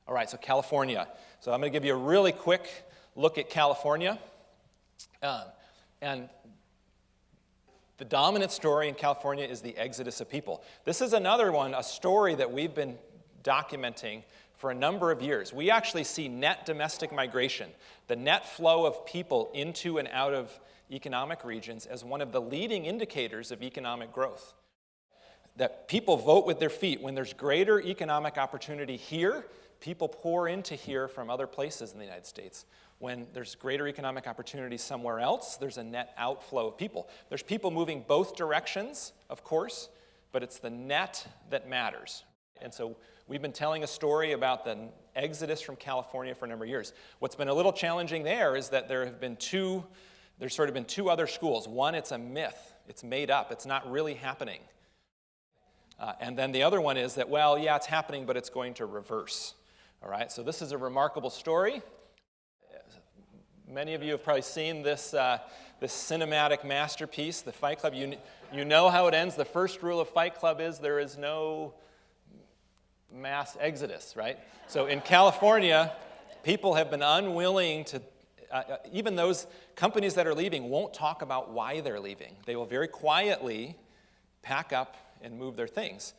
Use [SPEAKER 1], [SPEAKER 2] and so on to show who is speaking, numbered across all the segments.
[SPEAKER 1] All right, so California. So I'm going to give you a really quick look at California. And the dominant story in California is the exodus of people. This is another one, a story that we've been documenting for a number of years. We actually see net domestic migration, the net flow of people into and out of economic regions, as one of the leading indicators of economic growth. That people vote with their feet. When there's greater economic opportunity here, people pour into here from other places in the United States. When there's greater economic opportunity somewhere else, there's a net outflow of people. There's people moving both directions, of course, but it's the net that matters. And so we've been telling a story about the exodus from California for a number of years. What's been a little challenging there is that there's sort of been two other schools. One, it's a myth. It's made up. It's not really happening. And then the other one is that, well, yeah, it's happening, but it's going to reverse. All right, so this is a remarkable story. Many of you have probably seen this cinematic masterpiece, the Fight Club. You know how it ends. The first rule of Fight Club is there is no mass exodus, right? So in California, people have been unwilling to, even those companies that are leaving won't talk about why they're leaving. They will very quietly pack up and move their things.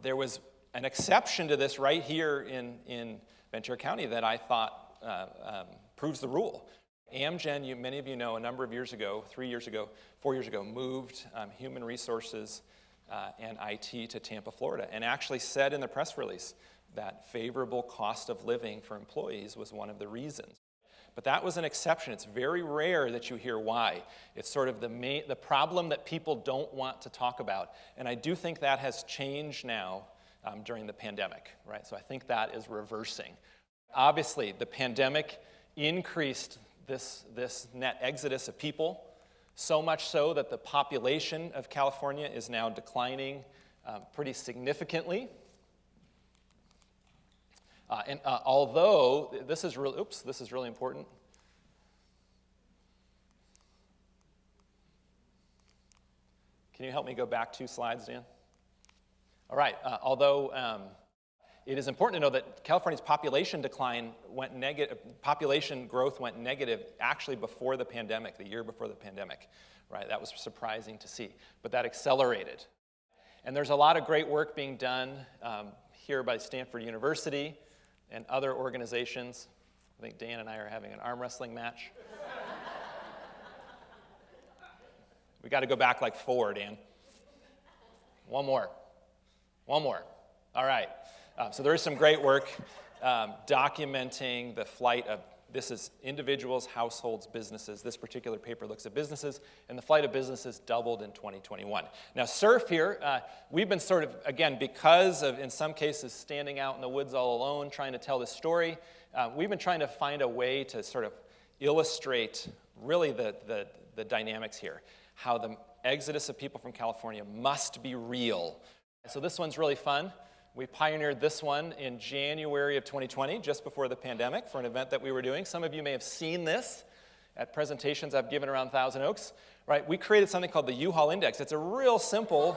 [SPEAKER 1] There was an exception to this right here in Ventura County that I thought proves the rule. Amgen, many of you know, a number of years ago, 3 years ago, 4 years ago, moved human resources and IT to Tampa, Florida, and actually said in the press release that favorable cost of living for employees was one of the reasons. But that was an exception. It's very rare that you hear why. It's sort of the problem that people don't want to talk about. And I do think that has changed now during the pandemic, right? So I think that is reversing. Obviously, the pandemic increased this net exodus of people, so much so that the population of California is now declining pretty significantly. Although this is really important. Can you help me go back 2 slides, Dan? All right. Although it is important to know that California's population decline went negative. Population growth went negative actually before the pandemic, the year before the pandemic. Right. That was surprising to see, but that accelerated. And there's a lot of great work being done here by Stanford University and other organizations. I think Dan and I are having an arm wrestling match. We got to go back like 4, Dan. One more. All right. So there is some great work documenting the flight of, this is individuals, households, businesses. This particular paper looks at businesses, and the flight of businesses doubled in 2021. Now, CERF here, we've been sort of, again, because of, in some cases, standing out in the woods all alone, trying to tell this story, we've been trying to find a way to sort of illustrate really the dynamics here, how the exodus of people from California must be real. So this one's really fun. We pioneered this one in January of 2020, just before the pandemic, for an event that we were doing. Some of you may have seen this at presentations I've given around Thousand Oaks. Right? We created something called the U-Haul Index. It's a real simple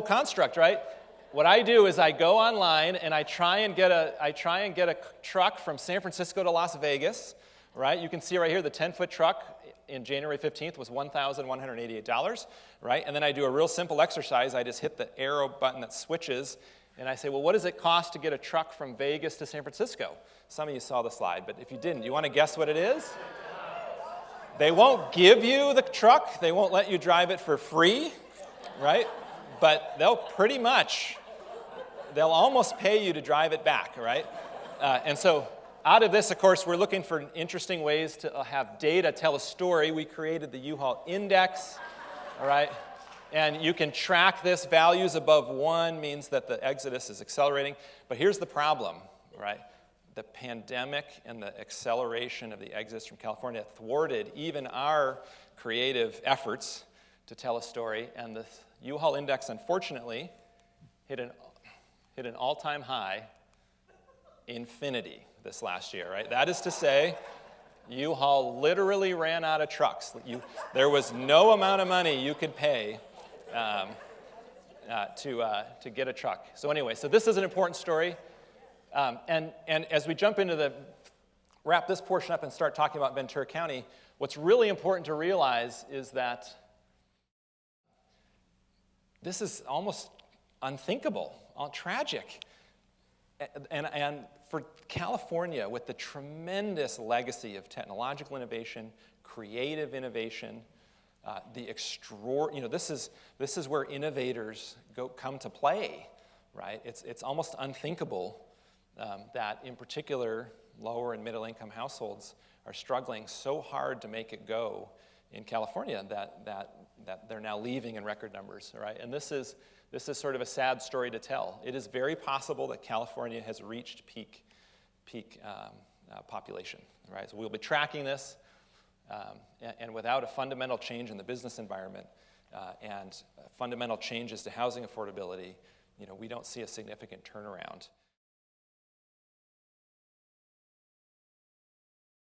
[SPEAKER 1] construct, right? What I do is I go online and I try and get a truck from San Francisco to Las Vegas. Right? You can see right here the 10-foot truck in January 15th was $1,188, right? And then I do a real simple exercise. I just hit the arrow button that switches, and I say, well, what does it cost to get a truck from Vegas to San Francisco? Some of you saw the slide, but if you didn't, you want to guess what it is? They won't give you the truck. They won't let you drive it for free, right? But they'll almost pay you to drive it back, right? And so out of this, of course, we're looking for interesting ways to have data tell a story. We created the U-Haul Index, all right? And you can track this. Values above 1 means that the exodus is accelerating. But here's the problem, right? The pandemic and the acceleration of the exodus from California thwarted even our creative efforts to tell a story. And the U-Haul Index, unfortunately, hit an all-time high, infinity, this last year, right? That is to say, U-Haul literally ran out of trucks. There was no amount of money you could pay to get a truck. So anyway, so this is an important story. And as we jump into wrap this portion up and start talking about Ventura County, what's really important to realize is that this is almost unthinkable, tragic. And for California, with the tremendous legacy of technological innovation, creative innovation, this is where innovators come to play, right? It's almost unthinkable that, in particular, lower and middle income households are struggling so hard to make it go in California that they're now leaving in record numbers, right? And this is sort of a sad story to tell. It is very possible that California has reached peak population, right? So we'll be tracking this, and without a fundamental change in the business environment and fundamental changes to housing affordability, we don't see a significant turnaround.